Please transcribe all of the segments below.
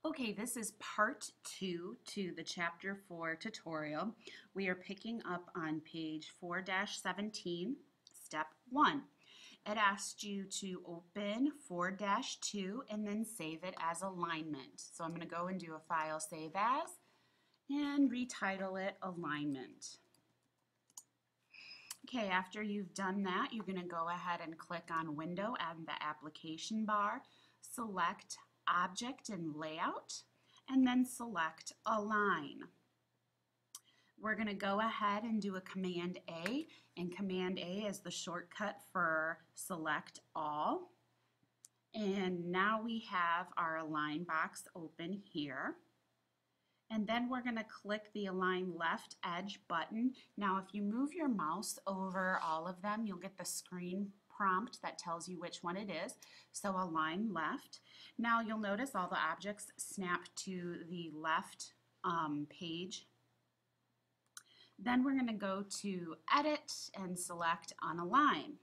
Okay, this is part 2 to the chapter 4 tutorial. We are picking up on page 4-17, step 1. It asked you to open 4-2 and then save it as alignment. So I'm going to go and do a file save as and retitle it alignment. Okay, after you've done that, you're going to go ahead and click on Window and the application bar, select Object and Layout, and then select Align. We're going to go ahead and do a Command A, and Command A is the shortcut for Select All. And now we have our Align box open here. And then we're going to click the Align Left Edge button. Now if you move your mouse over all of them, you'll get the screen prompt that tells you which one it is. So Align Left. Now you'll notice all the objects snap to the left page. Then we're going to go to Edit and select Unalign.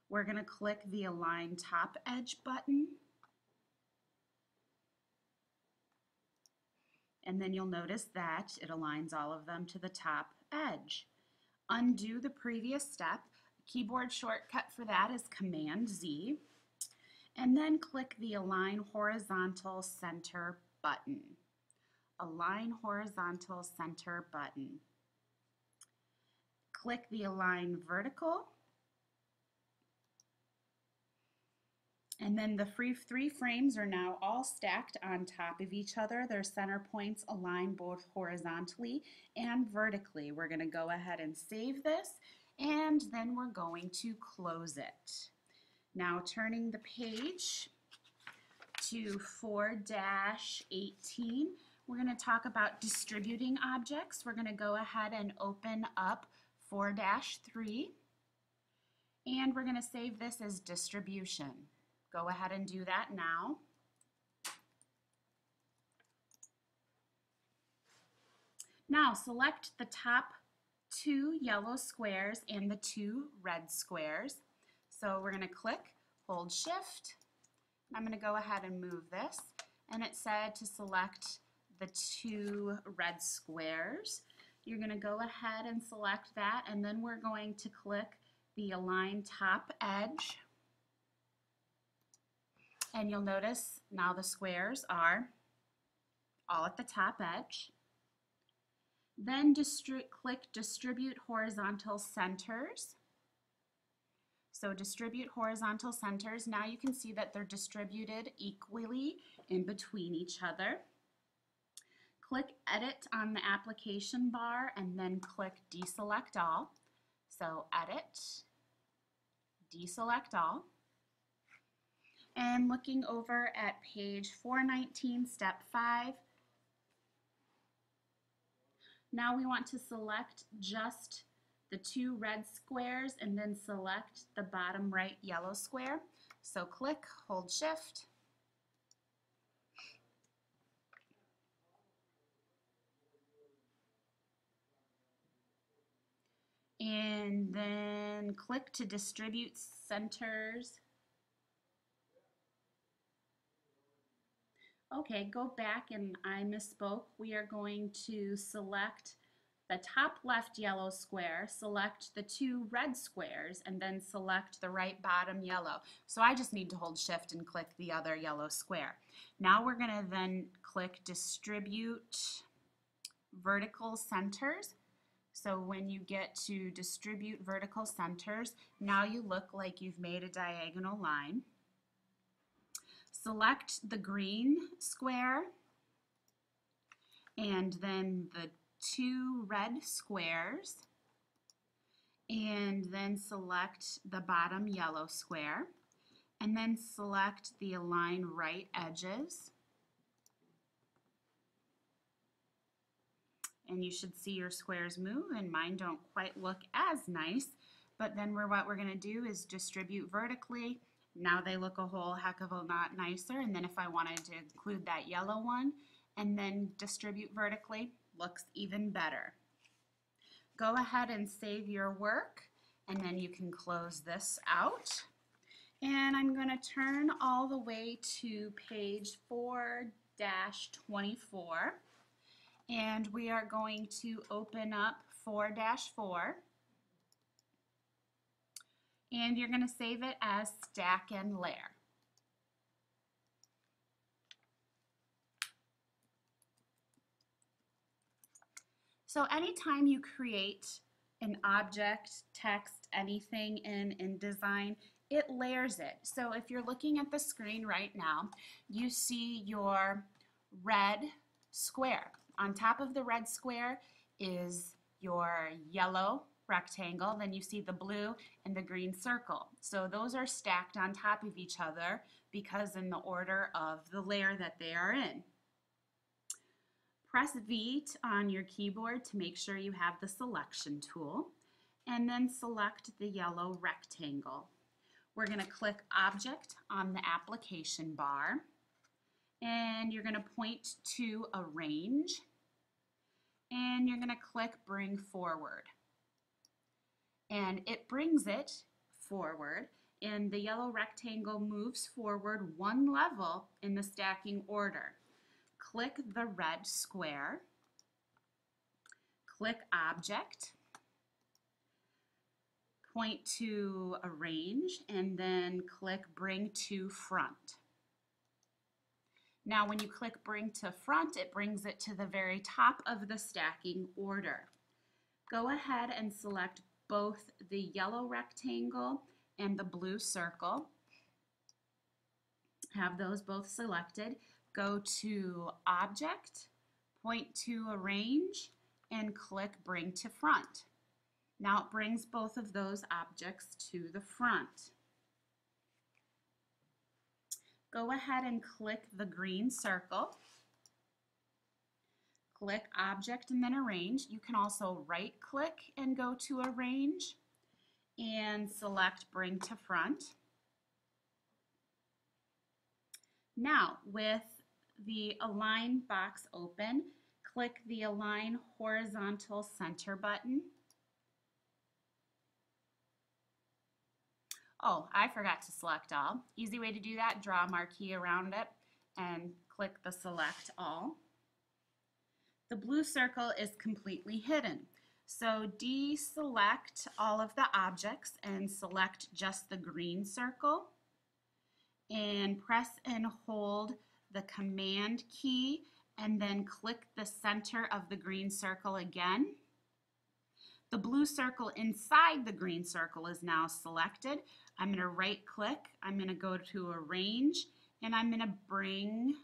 We're going to click the Align Top Edge button. And then you'll notice that it aligns all of them to the top edge. Undo the previous step. Keyboard shortcut for that is Command Z. And then click the Align Horizontal Center button. Align Horizontal Center button. Click the Align Vertical. And then the three frames are now all stacked on top of each other. Their center points align both horizontally and vertically. We're going to go ahead and save this, and then we're going to close it. Now turning the page to 4-18, we're going to talk about distributing objects. We're going to go ahead and open up 4-3, and we're going to save this as distribution. Go ahead and do that now. Now select the top 2 yellow squares and the 2 red squares. So we're going to click, hold Shift. I'm going to go ahead and move this. And it said to select the 2 red squares. You're going to go ahead and select that, and then we're going to click the Align Top Edge. And you'll notice now the squares are all at the top edge. Then click Distribute Horizontal Centers. So distribute horizontal centers. Now you can see that they're distributed equally in between each other. Click Edit on the application bar and then click Deselect All. So Edit, Deselect All. And looking over at page 419, step 5, now we want to select just the 2 red squares and then select the bottom right yellow square. So click, hold Shift. And then click to distribute centers. Okay, go back, and I misspoke. We are going to select the top left yellow square, select the 2 red squares, and then select the right bottom yellow. So I just need to hold Shift and click the other yellow square. Now we're going to then click Distribute Vertical Centers. So when you get to Distribute Vertical Centers, now you look like you've made a diagonal line. Select the green square and then the 2 red squares, and then select the bottom yellow square, and then select the Align Right Edges. And you should see your squares move, and mine don't quite look as nice, but then what we're going to do is distribute vertically. Now they look a whole heck of a lot nicer, and then if I wanted to include that yellow one and then distribute vertically, looks even better. Go ahead and save your work, and then you can close this out. And I'm going to turn all the way to page 4 4-24, and we are going to open up 4-4, and you're going to save it as stack and layer. So anytime you create an object, text, anything in InDesign, it layers it. So if you're looking at the screen right now, you see your red square. On top of the red square is your yellow rectangle, then you see the blue and the green circle. So those are stacked on top of each other because in the order of the layer that they are in. Press V on your keyboard to make sure you have the selection tool, and then select the yellow rectangle. We're going to click Object on the application bar, and you're going to point to Arrange, and you're going to click Bring Forward. And it brings it forward, and the yellow rectangle moves forward one level in the stacking order. Click the red square, click Object, point to Arrange, and then click Bring to Front. Now when you click Bring to Front, it brings it to the very top of the stacking order. Go ahead and select both the yellow rectangle and the blue circle. Have those both selected. Go to Object, point to Arrange, and click Bring to Front. Now it brings both of those objects to the front. Go ahead and click the green circle. Click Object and then Arrange. You can also right click and go to Arrange and select Bring to Front. Now with the Align box open, click the Align Horizontal Center button. Oh, I forgot to select all. Easy way to do that, draw a marquee around it and click the Select All. The blue circle is completely hidden. So deselect all of the objects and select just the green circle and press and hold the Command key and then click the center of the green circle again. The blue circle inside the green circle is now selected. I'm going to right click, I'm going to go to Arrange, and I'm going to bring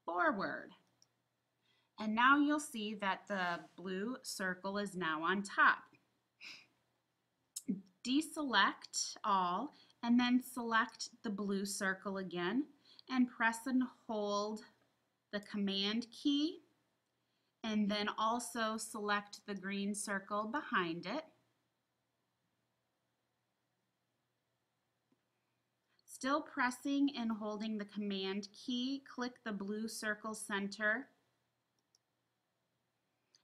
forward. And now you'll see that the blue circle is now on top. Deselect all and then select the blue circle again and press and hold the Command key and then also select the green circle behind it. Still pressing and holding the Command key, click the blue circle center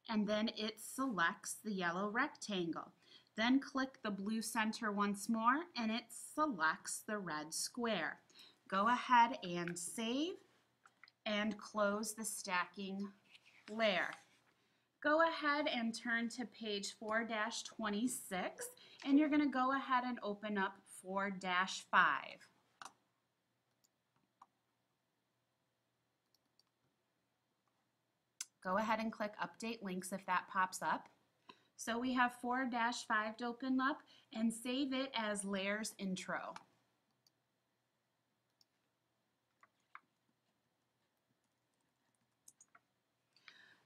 and then it selects the yellow rectangle. Then click the blue center once more and it selects the red square. Go ahead and save and close the stacking layer. Go ahead and turn to page 4-26 and you're going to go ahead and open up 4-5. Go ahead and click Update Links if that pops up. So we have 4-5 open up and save it as Layers Intro.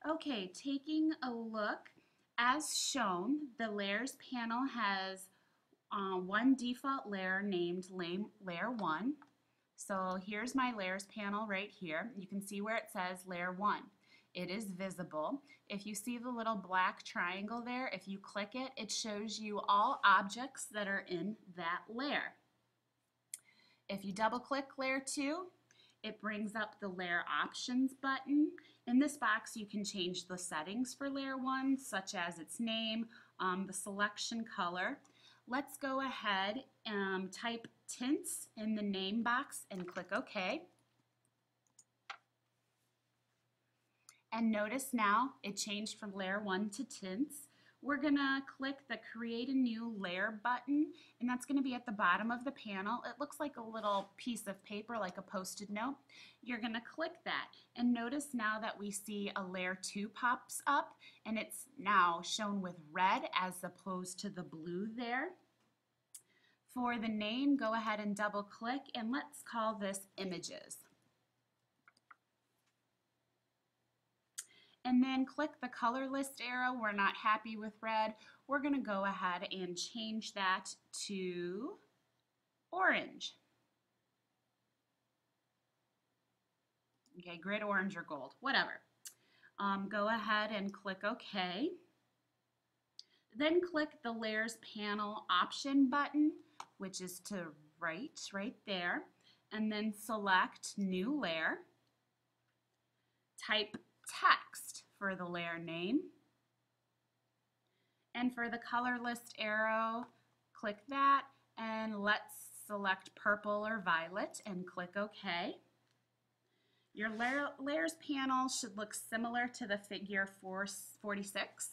Okay, taking a look, as shown, the Layers panel has one default layer named Layer 1. So here's my Layers panel right here. You can see where it says Layer 1. It is visible. If you see the little black triangle there, if you click it, it shows you all objects that are in that layer. If you double click Layer 2, it brings up the Layer Options button. In this box, you can change the settings for Layer 1, such as its name, the selection color. Let's go ahead and type Tints in the name box and click OK. And notice now it changed from layer 1 to tints. We're gonna click the create a new layer button, and that's gonna be at the bottom of the panel. It looks like a little piece of paper, like a post-it note. You're gonna click that, and notice now that we see a layer 2 pops up, and it's now shown with red as opposed to the blue there. For the name, go ahead and double click, and let's call this images. And then click the color list arrow. We're not happy with red. We're going to go ahead and change that to orange. Okay, grid orange or gold, whatever. Go ahead and click OK. Then click the layers panel option button, which is to right there, and then select new layer. Type text for the layer name, and for the color list arrow, click that, and let's select purple or violet and click OK. Your layers panel should look similar to the figure 446.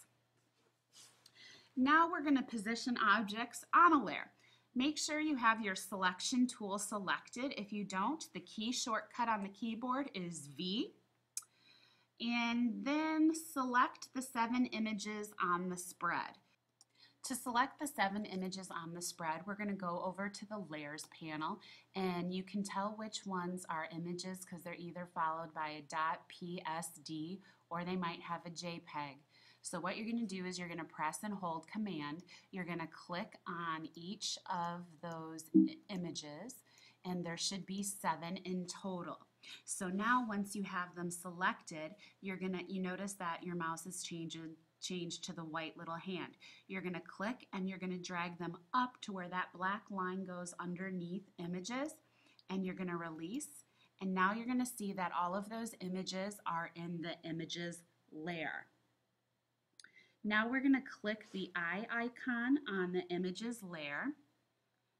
Now we're going to position objects on a layer. Make sure you have your selection tool selected. If you don't, the key shortcut on the keyboard is V. And then select the 7 images on the spread. To select the 7 images on the spread, we're going to go over to the layers panel, and you can tell which ones are images because they're either followed by a .psd or they might have a JPEG. So what you're going to do is you're going to press and hold Command. You're going to click on each of those images, and there should be 7 in total. So now once you have them selected, you notice that your mouse is changed to the white little hand. You're going to click and you're going to drag them up to where that black line goes underneath images, and you're going to release. And now you're going to see that all of those images are in the images layer. Now we're going to click the eye icon on the images layer.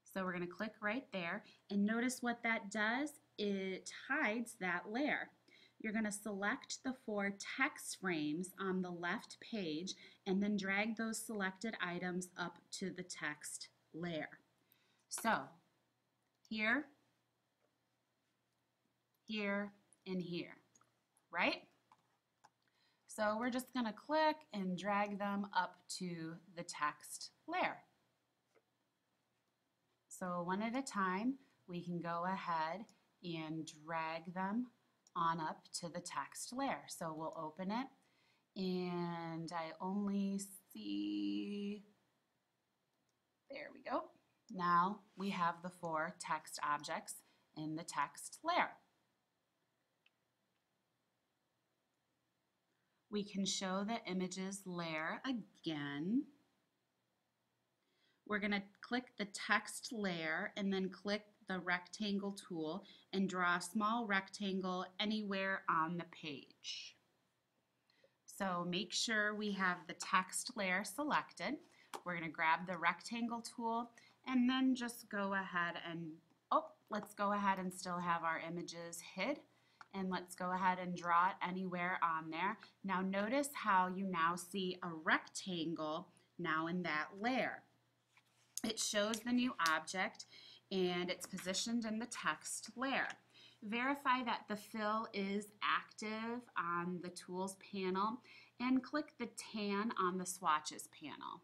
So we're going to click right there, and notice what that does. It hides that layer. You're going to select the 4 text frames on the left page and then drag those selected items up to the text layer. So here, here, and here, right? So we're just going to click and drag them up to the text layer. So one at a time, we can go ahead and drag them on up to the text layer. So we'll open it, and I only see, there we go. Now we have the 4 text objects in the text layer. We can show the images layer again. We're going to click the text layer and then click the rectangle tool and draw a small rectangle anywhere on the page. So make sure we have the text layer selected. We're going to grab the rectangle tool and then just go ahead and, let's go ahead and still have our images hid. And let's go ahead and draw it anywhere on there. Now notice how you now see a rectangle now in that layer. It shows the new object and it's positioned in the text layer. Verify that the fill is active on the Tools panel and click the tan on the Swatches panel.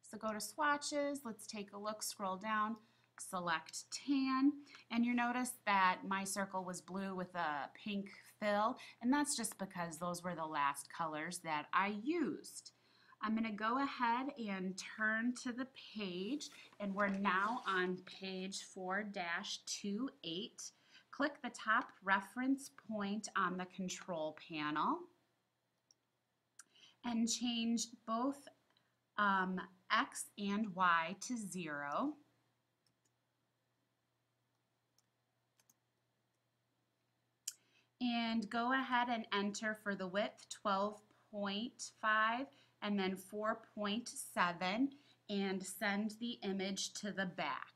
So go to Swatches, let's take a look, scroll down, select tan, and you notice that my circle was blue with a pink fill, and that's just because those were the last colors that I used. I'm going to go ahead and turn to the page, and we're now on page 4-28. Click the top reference point on the control panel and change both X and Y to 0. And go ahead and enter for the width 12.5 and then 4.7 and send the image to the back.